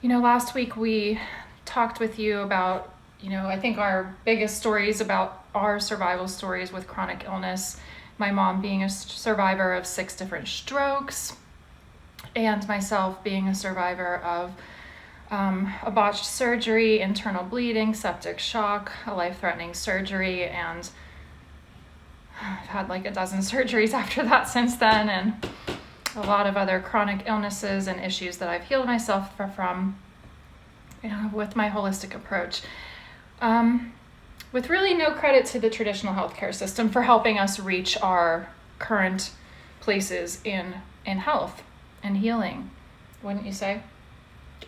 Last week we talked with you about, I think our biggest stories about our survival stories with chronic illness. My mom being a survivor of 6 different strokes, and myself being a survivor of a botched surgery, internal bleeding, septic shock, a life threatening surgery, and I've had like a dozen surgeries after that since then, and a lot of other chronic illnesses and issues that I've healed myself from, with my holistic approach. With really no credit to the traditional healthcare system for helping us reach our current places in health and healing, wouldn't you say?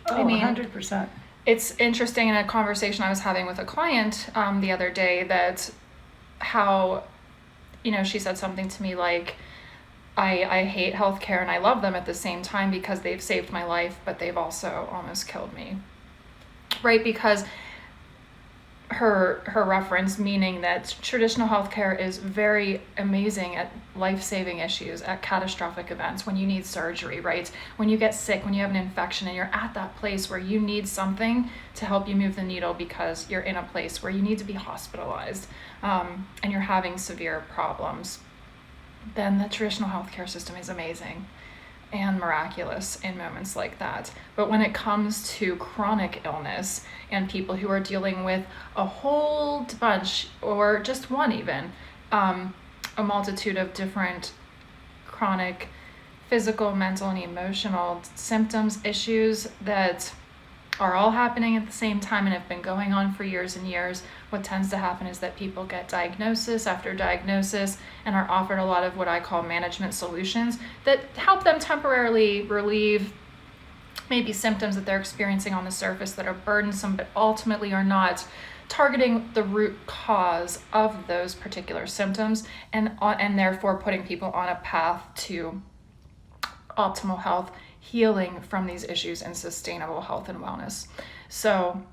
Oh, I mean, 100%. it's interesting in a conversation I was having with a client the other day that how, she said something to me like, I hate healthcare and I love them at the same time because they've saved my life, but they've also almost killed me. Right? Because her reference meaning that traditional healthcare is very amazing at life-saving issues, at catastrophic events, when you need surgery, right? When you get sick, when you have an infection and you're at that place where you need something to help you move the needle because you're in a place where you need to be hospitalized, and you're having severe problems, then the traditional healthcare system is amazing and miraculous in moments like that. But when it comes to chronic illness and people who are dealing with a whole bunch, or just one even, a multitude of different chronic physical, mental, and emotional symptoms, issues that are all happening at the same time and have been going on for years and years, what tends to happen is that people get diagnosis after diagnosis and are offered a lot of what I call management solutions that help them temporarily relieve maybe symptoms that they're experiencing on the surface that are burdensome, but ultimately are not targeting the root cause of those particular symptoms, and therefore putting people on a path to optimal health, healing from these issues, and sustainable health and wellness. So,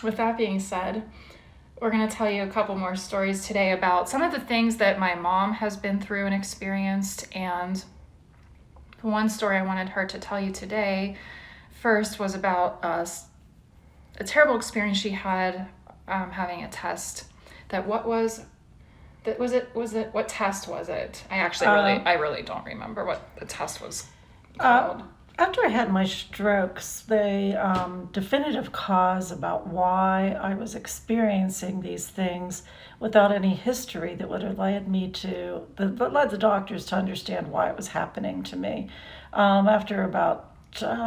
with that being said, we're going to tell you a couple more stories today about some of the things that my mom has been through and experienced. And one story I wanted her to tell you today first was about a terrible experience she had having a test. What test was it? I really don't remember what the test was Uh, called. After I had my strokes, the definitive cause about why I was experiencing these things without any history that would have led the doctors to understand why it was happening to me. After about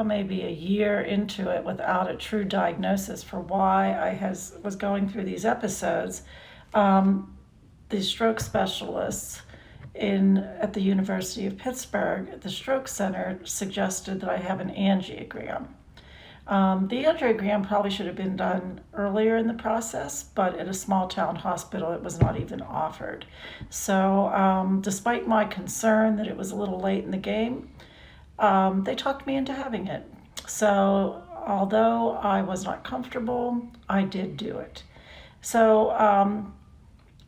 maybe a year into it without a true diagnosis for why was going through these episodes, the stroke specialists at the University of Pittsburgh at the Stroke Center suggested that I have an angiogram. The angiogram probably should have been done earlier in the process, but at a small town hospital it was not even offered. So despite my concern that it was a little late in the game, they talked me into having it. So although I was not comfortable, I did do it. So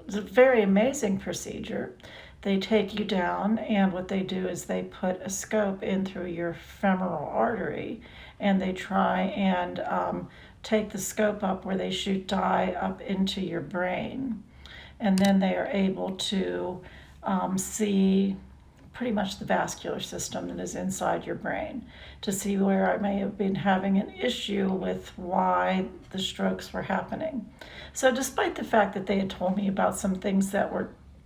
it's a very amazing procedure. They take you down, and what they do is they put a scope in through your femoral artery, and they try and take the scope up where they shoot dye up into your brain. And then they are able to see pretty much the vascular system that is inside your brain to see where I may have been having an issue with why the strokes were happening. So despite the fact that they had told me about some things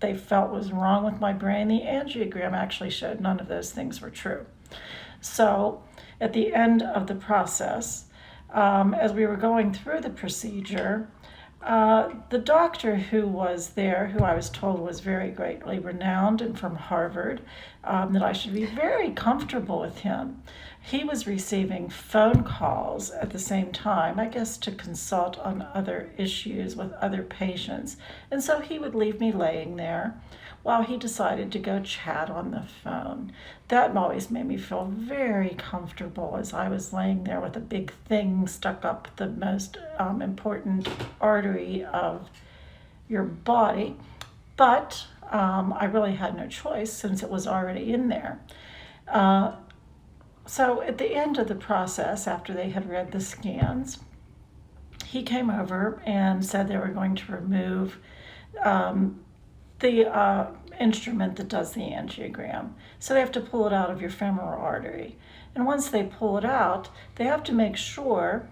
they felt was wrong with my brain, the angiogram actually showed none of those things were true. So at the end of the process, as we were going through the procedure, the doctor who was there, who I was told was very greatly renowned and from Harvard, that I should be very comfortable with him. He was receiving phone calls at the same time, I guess, to consult on other issues with other patients. And so he would leave me laying there while he decided to go chat on the phone. That always made me feel very comfortable as I was laying there with a big thing stuck up the most important artery of your body. But I really had no choice since it was already in there. So at the end of the process, after they had read the scans, he came over and said they were going to remove the instrument that does the angiogram. So they have to pull it out of your femoral artery. And once they pull it out, they have to make sure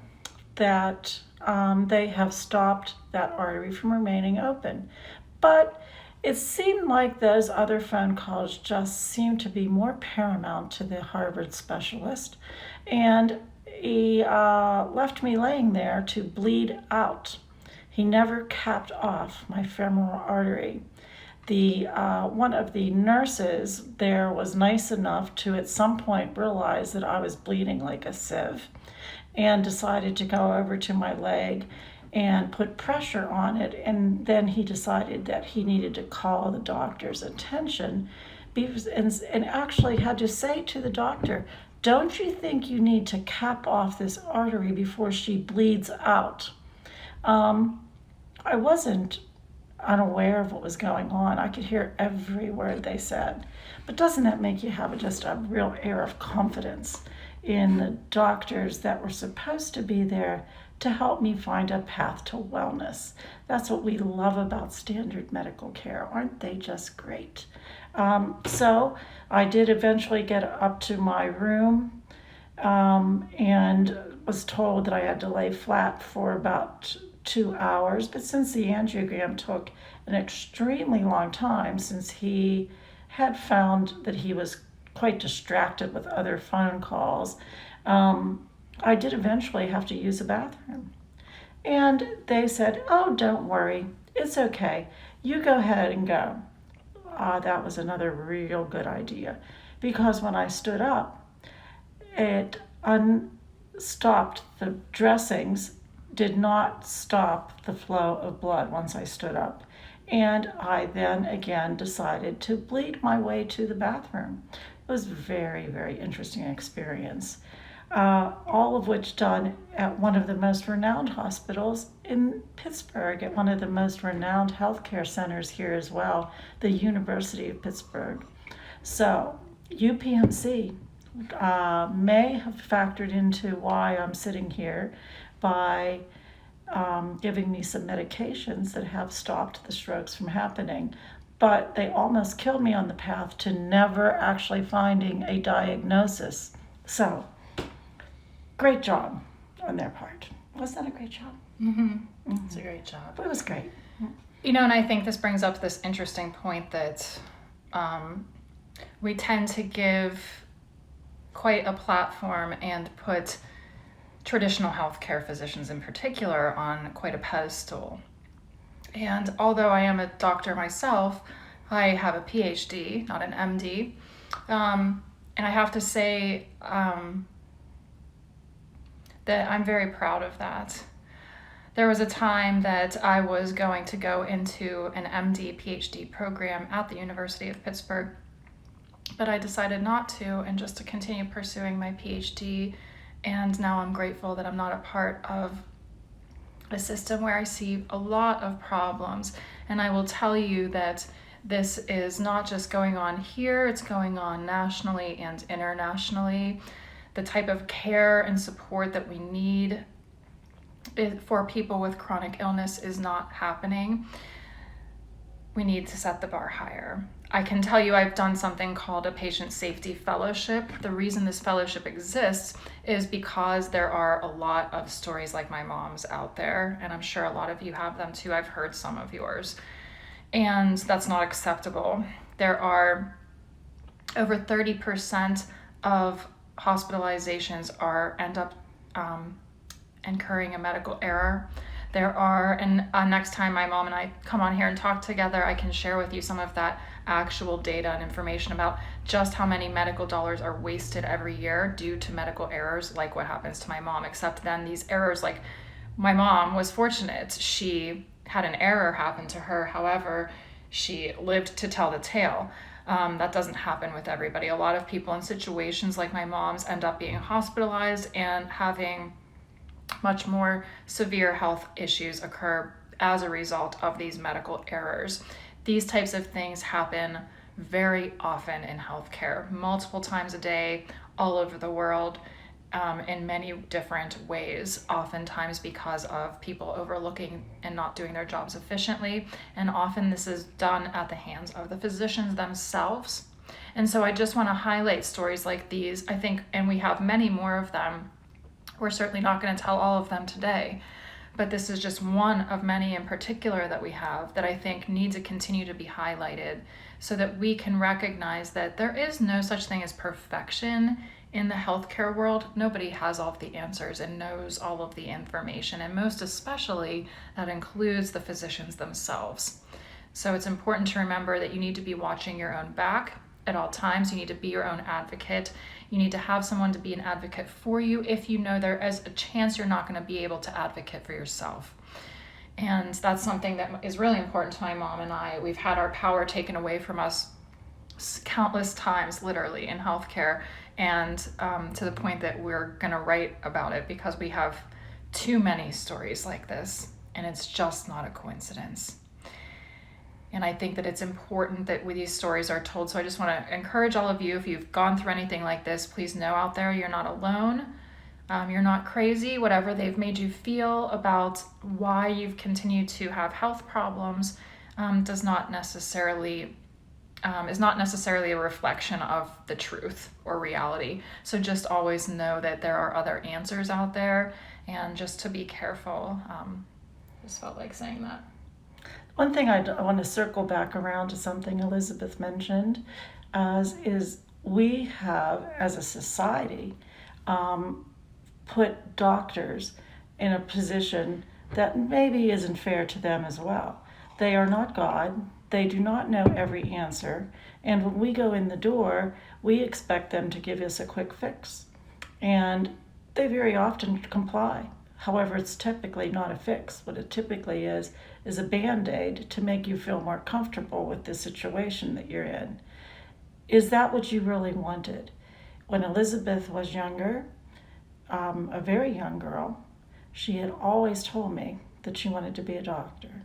that they have stopped that artery from remaining open. But it seemed like those other phone calls just seemed to be more paramount to the Harvard specialist. And he left me laying there to bleed out. He never capped off my femoral artery. The one of the nurses there was nice enough to at some point realize that I was bleeding like a sieve and decided to go over to my leg and put pressure on it. And then he decided that he needed to call the doctor's attention and actually had to say to the doctor, don't you think you need to cap off this artery before she bleeds out? I wasn't unaware of what was going on. I could hear every word they said. But doesn't that make you have just a real air of confidence in the doctors that were supposed to be there to help me find a path to wellness? That's what we love about standard medical care. Aren't they just great? So I did eventually get up to my room and was told that I had to lay flat for about 2 hours. But since the angiogram took an extremely long time, since he had found that he was quite distracted with other phone calls, I did eventually have to use a bathroom. And they said, oh, don't worry, it's okay. You go ahead and go. That was another real good idea, because when I stood up, it unstopped the dressings, did not stop the flow of blood once I stood up. And I then again decided to bleed my way to the bathroom. It was a very, very interesting experience. All of which done at one of the most renowned hospitals in Pittsburgh, at one of the most renowned healthcare centers here as well, the University of Pittsburgh. So UPMC may have factored into why I'm sitting here by giving me some medications that have stopped the strokes from happening. But they almost killed me on the path to never actually finding a diagnosis. So, great job on their part. Wasn't that a great job? It's a great job. It was great. You know, and I think this brings up this interesting point that we tend to give quite a platform and put traditional healthcare physicians in particular on quite a pedestal. And although I am a doctor myself, I have a PhD, not an MD. And I have to say that I'm very proud of that. There was a time that I was going to go into an MD, PhD program at the University of Pittsburgh, but I decided not to, and just to continue pursuing my PhD. And now I'm grateful that I'm not a part of a system where I see a lot of problems. And I will tell you that this is not just going on here, it's going on nationally and internationally. The type of care and support that we need for people with chronic illness is not happening. We need to set the bar higher. I can tell you I've done something called a patient safety fellowship. The reason this fellowship exists is because there are a lot of stories like my mom's out there, and I'm sure a lot of you have them too. I've heard some of yours, and that's not acceptable. There are over 30% of hospitalizations end up incurring a medical error. There are, and next time my mom and I come on here and talk together, I can share with you some of that actual data and information about just how many medical dollars are wasted every year due to medical errors, like what happens to my mom. Except then these errors, like my mom was fortunate. She had an error happen to her. However, she lived to tell the tale. That doesn't happen with everybody. A lot of people in situations like my mom's end up being hospitalized and having much more severe health issues occur as a result of these medical errors. These types of things happen very often in healthcare, multiple times a day, all over the world in many different ways, oftentimes because of people overlooking and not doing their jobs efficiently. And often this is done at the hands of the physicians themselves. And so I just want to highlight stories like these, I think, and we have many more of them. We're certainly not going to tell all of them today, but this is just one of many in particular that we have that I think need to continue to be highlighted so that we can recognize that there is no such thing as perfection in the healthcare world. Nobody has all of the answers and knows all of the information, and most especially that includes the physicians themselves. So it's important to remember that you need to be watching your own back at all times. You need to be your own advocate. You need to have someone to be an advocate for you if you know there is a chance you're not going to be able to advocate for yourself. And that's something that is really important to my mom and I. We've had our power taken away from us countless times, literally, in healthcare, and to the point that we're going to write about it because we have too many stories like this, and it's just not a coincidence. And I think that it's important that these stories are told. So I just want to encourage all of you, if you've gone through anything like this, please know out there you're not alone. You're not crazy. Whatever they've made you feel about why you've continued to have health problems is not necessarily a reflection of the truth or reality. So just always know that there are other answers out there, and just to be careful. Just felt like saying that. One thing I want to circle back around to something Elizabeth mentioned is we have, as a society, put doctors in a position that maybe isn't fair to them as well. They are not God. They do not know every answer. And when we go in the door, we expect them to give us a quick fix. And they very often comply. However, it's typically not a fix. What it typically is a Band-Aid to make you feel more comfortable with the situation that you're in. Is that what you really wanted? When Elizabeth was younger, a very young girl, she had always told me that she wanted to be a doctor.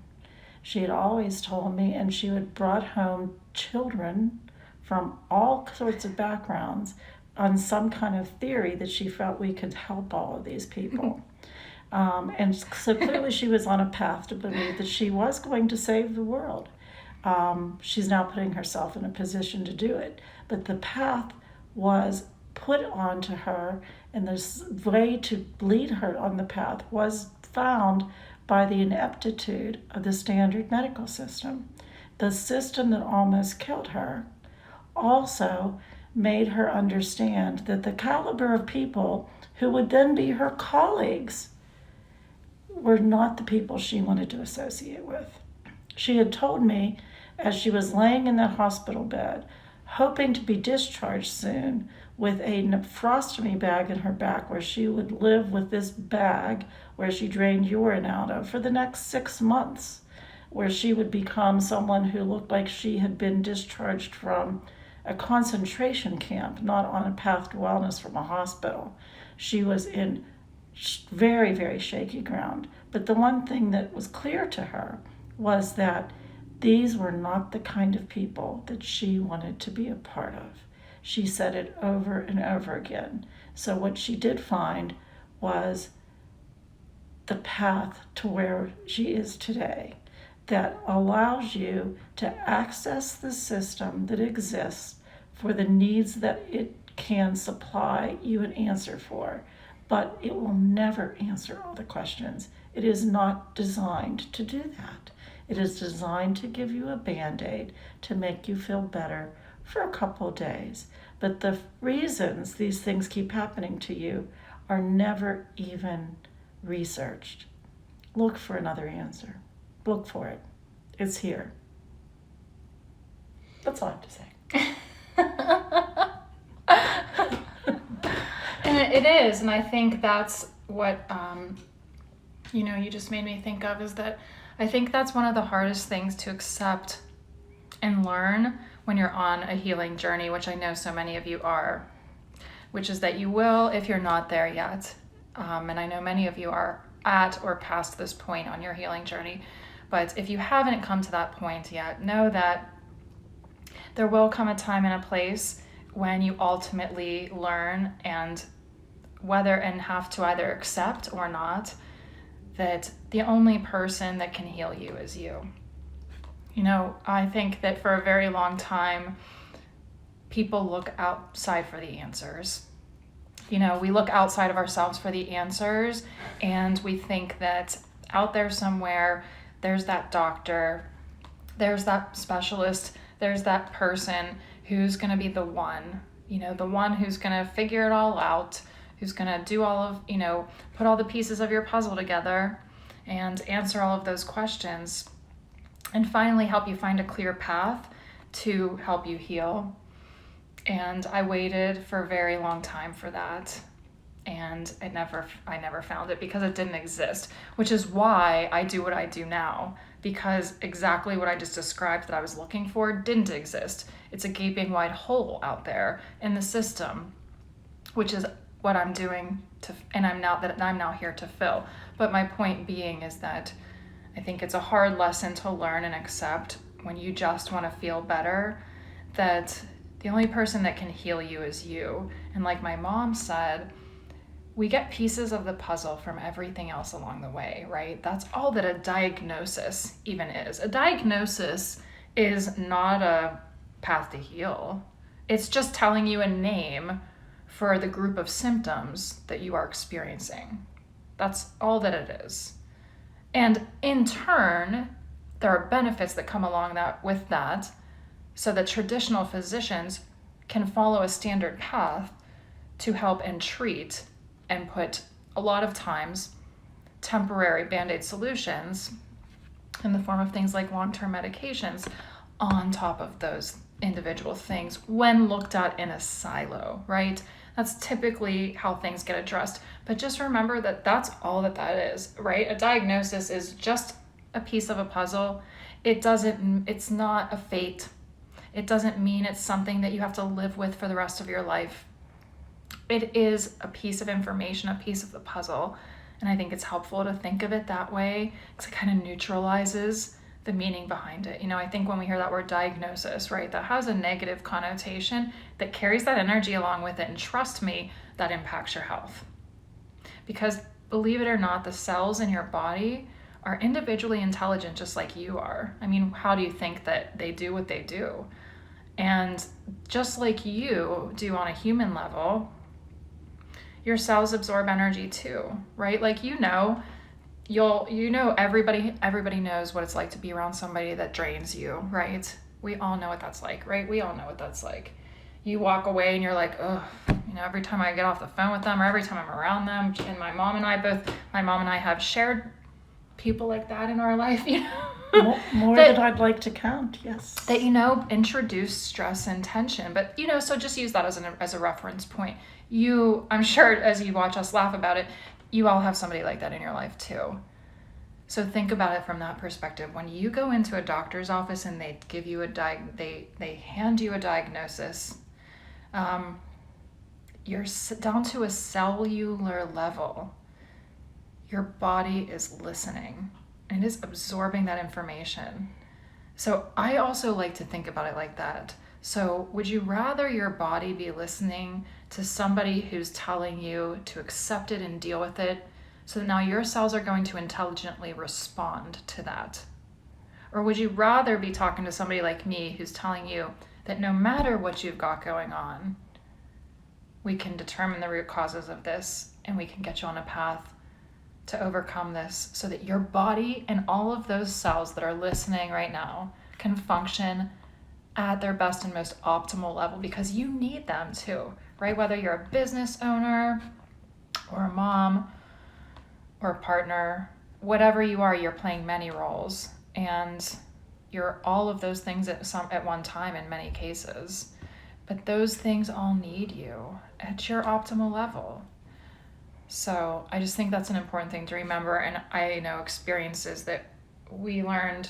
She had always told me, and she had brought home children from all sorts of backgrounds on some kind of theory that she felt we could help all of these people. And so clearly she was on a path to believe that she was going to save the world. She's now putting herself in a position to do it. But the path was put onto her, and the way to lead her on the path was found by the ineptitude of the standard medical system. The system that almost killed her also made her understand that the caliber of people who would then be her colleagues were not the people she wanted to associate with. She had told me, as she was laying in that hospital bed, hoping to be discharged soon, with a nephrostomy bag in her back, where she would live with this bag where she drained urine out of for the next 6 months, where she would become someone who looked like she had been discharged from a concentration camp, not on a path to wellness from a hospital. She was in very, very shaky ground. But the one thing that was clear to her was that these were not the kind of people that she wanted to be a part of. She said it over and over again. So what she did find was the path to where she is today, that allows you to access the system that exists for the needs that it can supply you an answer for. But it will never answer all the questions. It is not designed to do that. It is designed to give you a Band-Aid to make you feel better for a couple of days. But the reasons these things keep happening to you are never even researched. Look for another answer. Look for it. It's here. That's all I have to say. And it is, and I think that's what, you just made me think of, is that I think that's one of the hardest things to accept and learn when you're on a healing journey, which I know so many of you are, which is that you will if you're not there yet. And I know many of you are at or past this point on your healing journey. But if you haven't come to that point yet, know that there will come a time and a place when you ultimately learn and have to either accept or not that the only person that can heal you is you. I think that for a very long time, people look outside for the answers. We look outside of ourselves for the answers, and we think that out there somewhere, there's that doctor, there's that specialist, there's that person who's going to be the one, the one who's going to figure it all out, who's going to do all of, put all the pieces of your puzzle together and answer all of those questions and finally help you find a clear path to help you heal. And I waited for a very long time for that. And I never found it because it didn't exist, which is why I do what I do now, because exactly what I just described that I was looking for didn't exist. It's a gaping wide hole out there in the system, which is what I'm doing and I'm now here to fill. But my point being is that I think it's a hard lesson to learn and accept when you just want to feel better, that the only person that can heal you is you. And like my mom said, we get pieces of the puzzle from everything else along the way, right? That's all that a diagnosis even is. A diagnosis is not a path to heal. It's just telling you a name for the group of symptoms that you are experiencing. That's all that it is. And in turn, there are benefits that come along with that, so that traditional physicians can follow a standard path to help and treat and put a lot of times temporary Band-Aid solutions in the form of things like long-term medications on top of those individual things when looked at in a silo, right? That's typically how things get addressed. But just remember that that's all that is, right? A diagnosis is just a piece of a puzzle. It's not a fate. It doesn't mean it's something that you have to live with for the rest of your life. It is a piece of information, a piece of the puzzle. And I think it's helpful to think of it that way because it kind of neutralizes the meaning behind it. I think when we hear that word diagnosis, right, that has a negative connotation that carries that energy along with it. And trust me, that impacts your health. Because believe it or not, the cells in your body are individually intelligent just like you are. I mean, how do you think that they do what they do? And just like you do on a human level, your cells absorb energy too, right? Like everybody knows what it's like to be around somebody that drains you, right? We all know what that's like, right? We all know what that's like. You walk away and you're like, oh, every time I get off the phone with them or every time I'm around them, and my mom and I have shared people like that in our life, More than I'd like to count, yes. That, introduce stress and tension. But, so just use that as a reference point. I'm sure as you watch us laugh about it, you all have somebody like that in your life too. So think about it from that perspective. When you go into a doctor's office and they give you they hand you a diagnosis, you're down to a cellular level. Your body is listening and it is absorbing that information. So I also like to think about it like that. So would you rather your body be listening to somebody who's telling you to accept it and deal with it, so that now your cells are going to intelligently respond to that? Or would you rather be talking to somebody like me who's telling you that no matter what you've got going on, we can determine the root causes of this and we can get you on a path to overcome this so that your body and all of those cells that are listening right now can function at their best and most optimal level, because you need them too, right? Whether you're a business owner or a mom or a partner, whatever you are, you're playing many roles and you're all of those things at one time in many cases. But those things all need you at your optimal level. So I just think that's an important thing to remember. And I know experiences that we learned,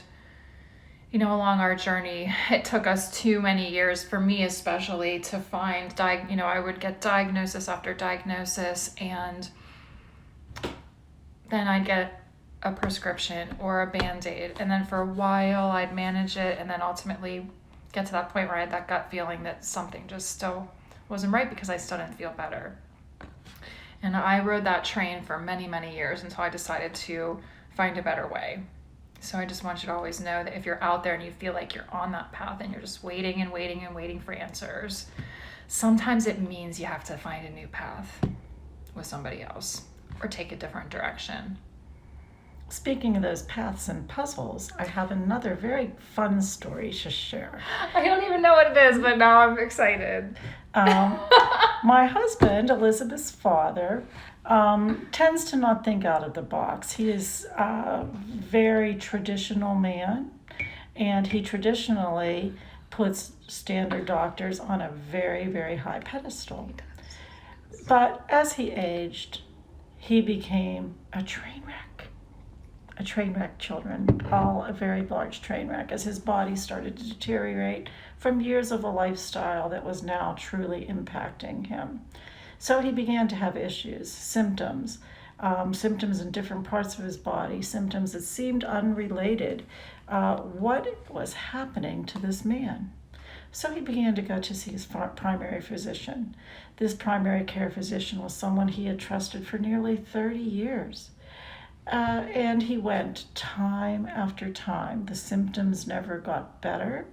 along our journey. It took us too many years, for me especially, to find, I would get diagnosis after diagnosis, and then I'd get a prescription or a Band-Aid. And then for a while I'd manage it. And then ultimately get to that point where I had that gut feeling that something just still wasn't right because I still didn't feel better. And I rode that train for many, many years until I decided to find a better way. So I just want you to always know that if you're out there and you feel like you're on that path and you're just waiting and waiting and waiting for answers, sometimes it means you have to find a new path with somebody else or take a different direction. Speaking of those paths and puzzles, I have another very fun story to share. I don't even know what it is, but now I'm excited. My husband, Elizabeth's father, tends to not think out of the box. He is a very traditional man, and he traditionally puts standard doctors on a very, very high pedestal. But as he aged, he became a train wreck. A train wreck, children, all a very large train wreck, as his body started to deteriorate from years of a lifestyle that was now truly impacting him. So he began to have issues, symptoms in different parts of his body, symptoms that seemed unrelated. What was happening to this man? So he began to go to see his primary physician. This primary care physician was someone he had trusted for nearly 30 years. And he went time after time. The symptoms never got better.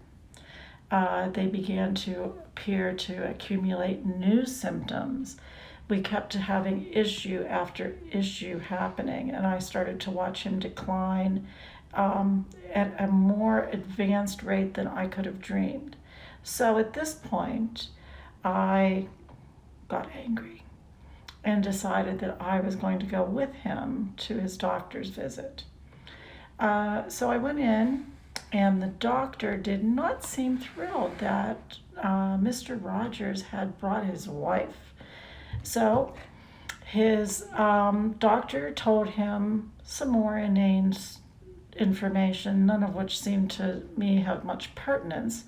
They began to appear to accumulate new symptoms. We kept having issue after issue happening, and I started to watch him decline at a more advanced rate than I could have dreamed. So at this point, I got angry and decided that I was going to go with him to his doctor's visit. So I went in, and the doctor did not seem thrilled that Mr. Rodgers had brought his wife. So his doctor told him some more inane information, none of which seemed to me have much pertinence,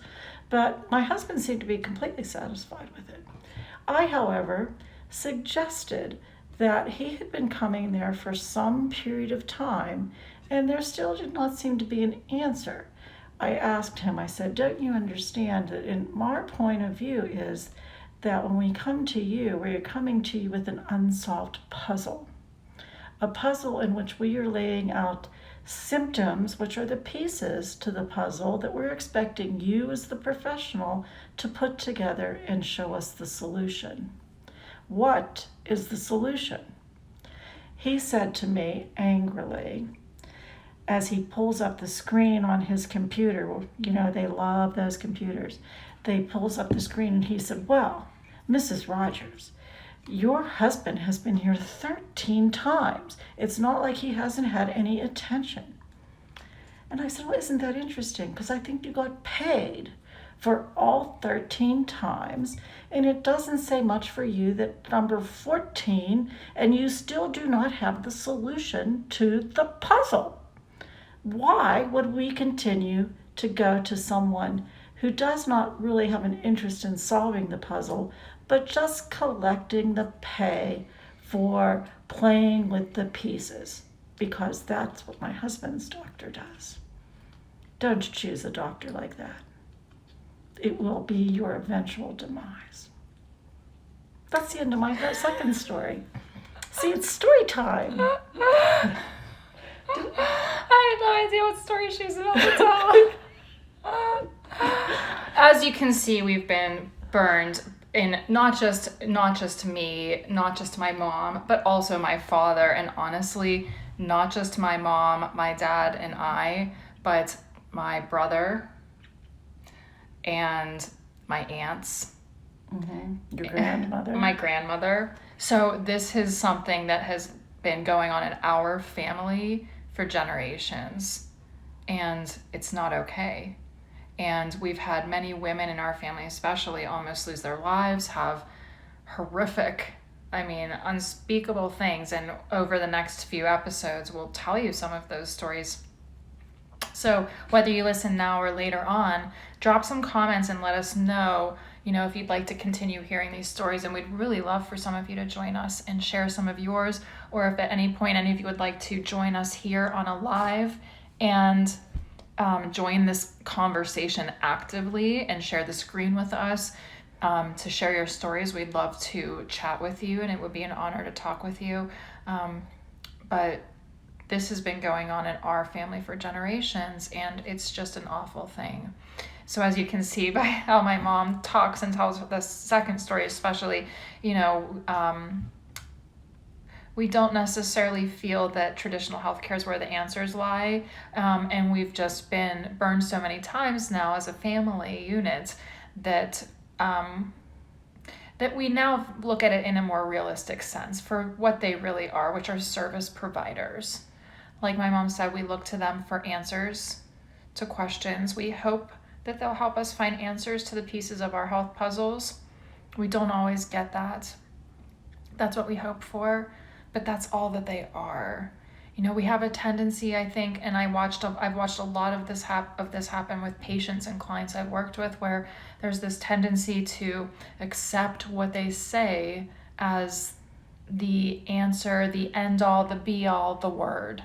but my husband seemed to be completely satisfied with it. I, however, suggested that he had been coming there for some period of time, and there still did not seem to be an answer. I asked him, I said, don't you understand that in our point of view is that when we come to you, we are coming to you with an unsolved puzzle. A puzzle in which we are laying out symptoms, which are the pieces to the puzzle that we're expecting you as the professional to put together and show us the solution. What is the solution? He said to me angrily, as he pulls up the screen on his computer, you know, they love those computers. They pulls up the screen and he said, well, Mrs. Rodgers, your husband has been here 13 times. It's not like he hasn't had any attention. And I said, well, isn't that interesting? Because I think you got paid for all 13 times, and it doesn't say much for you that number 14, and you still do not have the solution to the puzzle. Why would we continue to go to someone who does not really have an interest in solving the puzzle, but just collecting the pay for playing with the pieces? Because that's what my husband's doctor does. Don't choose a doctor like that. It will be your eventual demise. That's the end of my second story. See, it's story time. I had no idea what story she was about to tell. As you can see, we've been burned in not just me, not just my mom, but also my father, and honestly, not just my mom, my dad, and I, but my brother and my aunts. Mm-hmm. Your grandmother. My grandmother. So this is something that has been going on in our family for generations, and it's not okay. And we've had many women in our family especially almost lose their lives, have horrific, unspeakable things, and over the next few episodes we'll tell you some of those stories. So whether you listen now or later on, drop some comments and let us know, if you'd like to continue hearing these stories. And we'd really love for some of you to join us and share some of yours, or if at any point any of you would like to join us here on a live and join this conversation actively and share the screen with us, to share your stories. We'd love to chat with you, and it would be an honor to talk with you. But this has been going on in our family for generations, and it's just an awful thing. So as you can see by how my mom talks and tells the second story especially, we don't necessarily feel that traditional healthcare is where the answers lie. And we've just been burned so many times now as a family unit that that we now look at it in a more realistic sense for what they really are, which are service providers. Like my mom said, we look to them for answers to questions. We hope that they'll help us find answers to the pieces of our health puzzles. We don't always get that. That's what we hope for, but that's all that they are. We have a tendency, I think, and I've watched a lot of this happen with patients and clients I've worked with, where there's this tendency to accept what they say as the answer, the end all, the be all, the word.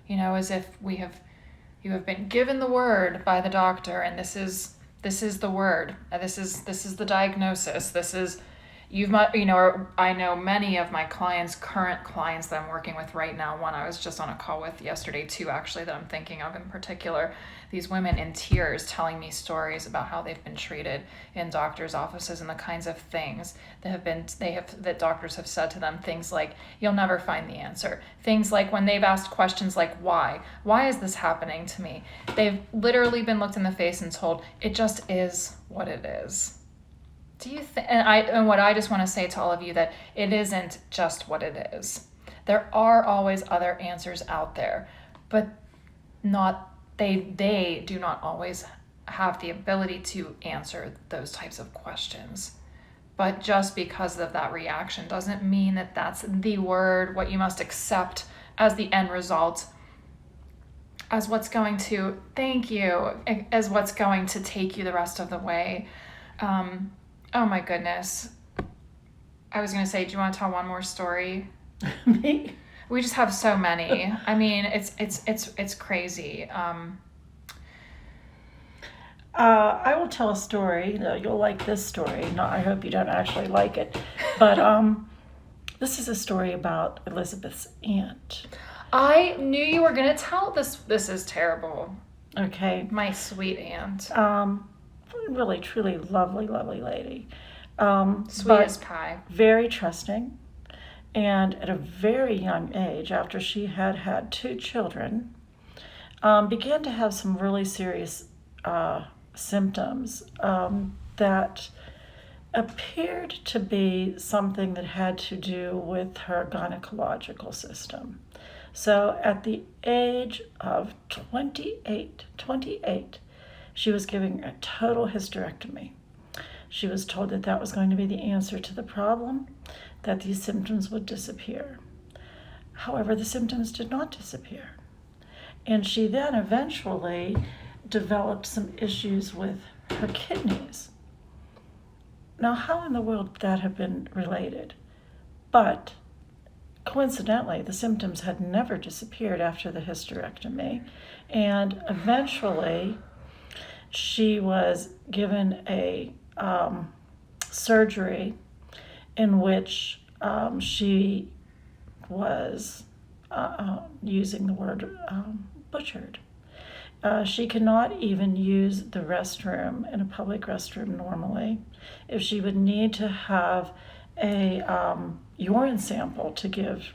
As if you have been given the word by the doctor, and this is the word. This is the diagnosis. This is or I know many of my current clients that I'm working with right now. One I was just on a call with yesterday, two actually, that I'm thinking of in particular. These women in tears telling me stories about how they've been treated in doctors' offices and the kinds of things that doctors have said to them. Things like, "You'll never find the answer." Things like when they've asked questions like, "Why? Why is this happening to me?" They've literally been looked in the face and told, "It just is what it is." Do you think, and what I just want to say to all of you, that it isn't just what it is. There are always other answers out there, but they do not always have the ability to answer those types of questions. But just because of that reaction doesn't mean that that's the word, what you must accept as the end result, as what's going to, thank you, as what's going to take you the rest of the way. Oh my goodness. I was going to say, do you want to tell one more story? Me? We just have so many. I mean, it's crazy. I will tell a story. You'll like this story. No, I hope you don't actually like it. But this is a story about Elizabeth's aunt. I knew you were going to tell this. This is terrible. Okay. My sweet aunt. Really, truly lovely, lovely lady. Sweet as pie. Very trusting. And at a very young age, after she had had 2 children, began to have some really serious symptoms that appeared to be something that had to do with her gynecological system. So at the age of 28, she was giving a total hysterectomy. She was told that that was going to be the answer to the problem, that these symptoms would disappear. However, the symptoms did not disappear. And she then eventually developed some issues with her kidneys. Now, how in the world would that have been related? But coincidentally, the symptoms had never disappeared after the hysterectomy, and eventually she was given a surgery in which she was, using the word, butchered. She cannot even use the restroom in a public restroom normally. If she would need to have a urine sample to give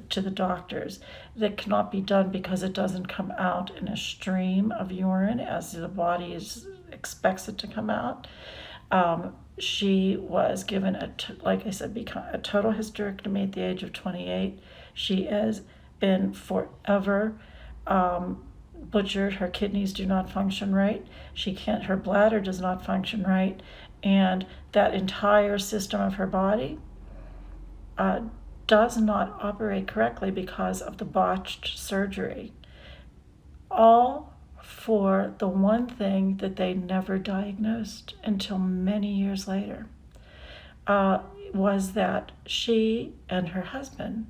to the doctors, that cannot be done because it doesn't come out in a stream of urine as the body expects it to come out. She was given like I said, a total hysterectomy at the age of 28. She has been forever butchered. Her kidneys do not function right. Her bladder does not function right, and that entire system of her body does not operate correctly because of the botched surgery. All for the one thing that they never diagnosed until many years later, was that she and her husband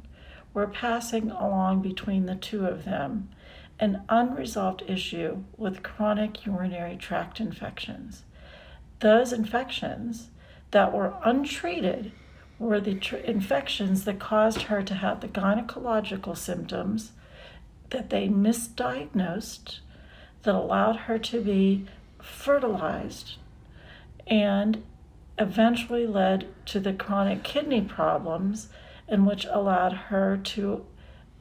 were passing along between the two of them an unresolved issue with chronic urinary tract infections. Those infections that were untreated were the infections that caused her to have the gynecological symptoms that they misdiagnosed, that allowed her to be fertilized, and eventually led to the chronic kidney problems, and which allowed her to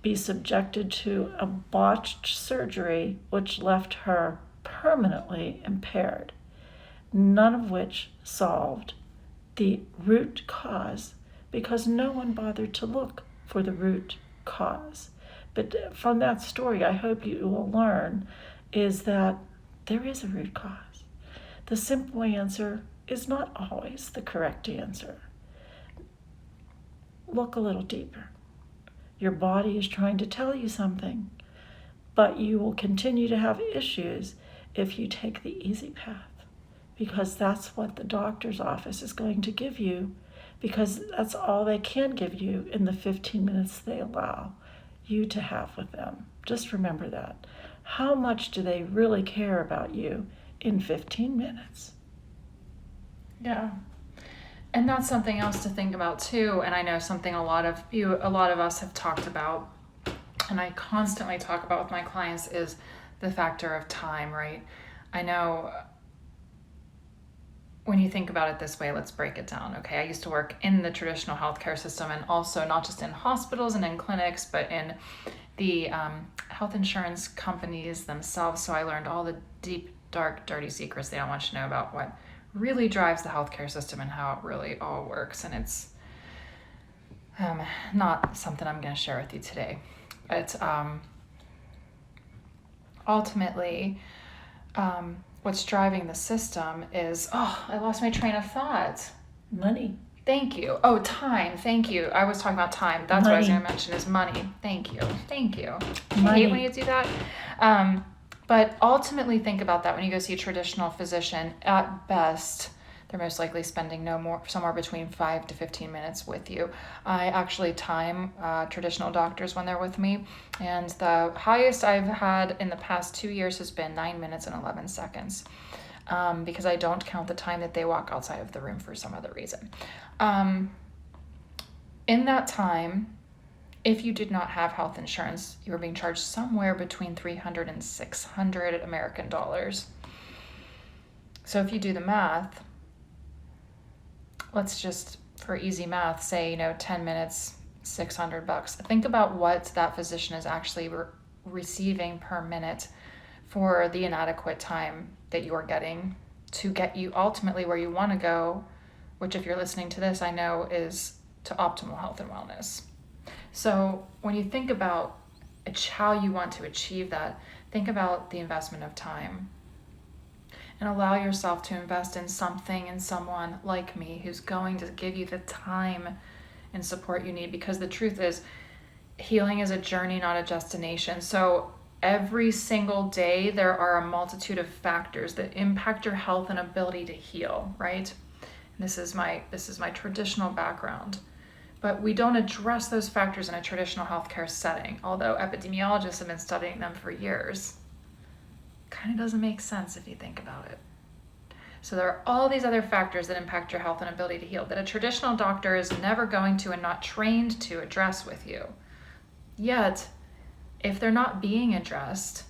be subjected to a botched surgery which left her permanently impaired, none of which solved the root cause because no one bothered to look for the root cause. But from that story, I hope you will learn is that there is a root cause. The simple answer is not always the correct answer. Look a little deeper. Your body is trying to tell you something, but you will continue to have issues if you take the easy path, because that's what the doctor's office is going to give you, because that's all they can give you in the 15 minutes they allow you to have with them. Just remember that. How much do they really care about you in 15 minutes? Yeah. And that's something else to think about too. And I know something a lot of us have talked about, and I constantly talk about with my clients, is the factor of time, right? I know when you think about it this way, let's break it down. Okay, I used to work in the traditional healthcare system, and also not just in hospitals and in clinics, but in the health insurance companies themselves. So I learned all the deep, dark, dirty secrets they don't want you to know about what really drives the healthcare system and how it really all works. And it's not something I'm going to share with you today. But ultimately, what's driving the system is, I lost my train of thought. Money. Thank you. Oh, time. Thank you. I was talking about time. That's what I was going to mention is money. Thank you. I hate when you do that. But ultimately, think about that when you go see a traditional physician. At best, they're most likely spending somewhere between 5 to 15 minutes with you. I actually time traditional doctors when they're with me, and the highest I've had in the past 2 years has been 9 minutes and 11 seconds, because I don't count the time that they walk outside of the room for some other reason. In that time, if you did not have health insurance, you were being charged somewhere between $300 and $600 American dollars. So if you do the math, let's just, for easy math, say, 10 minutes, $600. Think about what that physician is actually receiving per minute for the inadequate time that you are getting to get you ultimately where you want to go, which, if you're listening to this, I know is to optimal health and wellness. So when you think about how you want to achieve that, think about the investment of time and allow yourself to invest in something and someone like me who's going to give you the time and support you need, because the truth is, healing is a journey, not a destination. So every single day there are a multitude of factors that impact your health and ability to heal, right? And this is my traditional background. But we don't address those factors in a traditional healthcare setting, although epidemiologists have been studying them for years. Kind of doesn't make sense if you think about it. So there are all these other factors that impact your health and ability to heal that a traditional doctor is never going to and not trained to address with you. Yet, if they're not being addressed,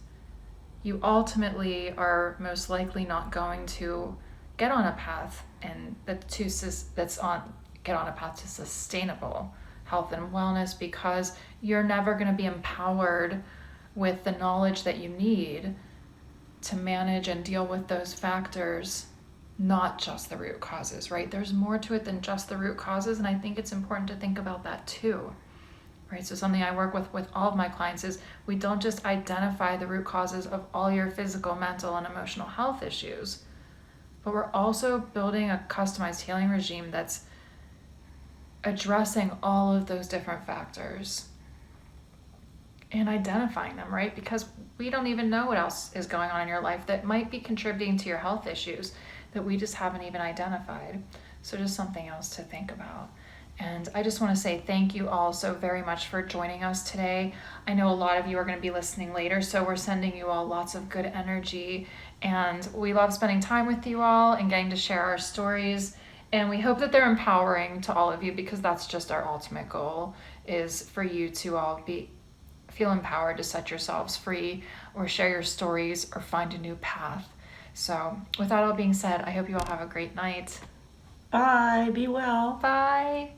you ultimately are most likely not going to get on a path get on a path to sustainable health and wellness, because you're never going to be empowered with the knowledge that you need to manage and deal with those factors, not just the root causes, right? There's more to it than just the root causes, and I think it's important to think about that too, right? So something I work with all of my clients is we don't just identify the root causes of all your physical, mental, and emotional health issues, but we're also building a customized healing regime that's addressing all of those different factors and identifying them, right? Because we don't even know what else is going on in your life that might be contributing to your health issues that we just haven't even identified. So just something else to think about. And I just want to say thank you all so very much for joining us today. I know a lot of you are going to be listening later, so we're sending you all lots of good energy. And we love spending time with you all and getting to share our stories. And we hope that they're empowering to all of you, because that's just our ultimate goal, is for you to all feel empowered to set yourselves free or share your stories or find a new path. So, with that all being said, I hope you all have a great night. Bye. Be well. Bye.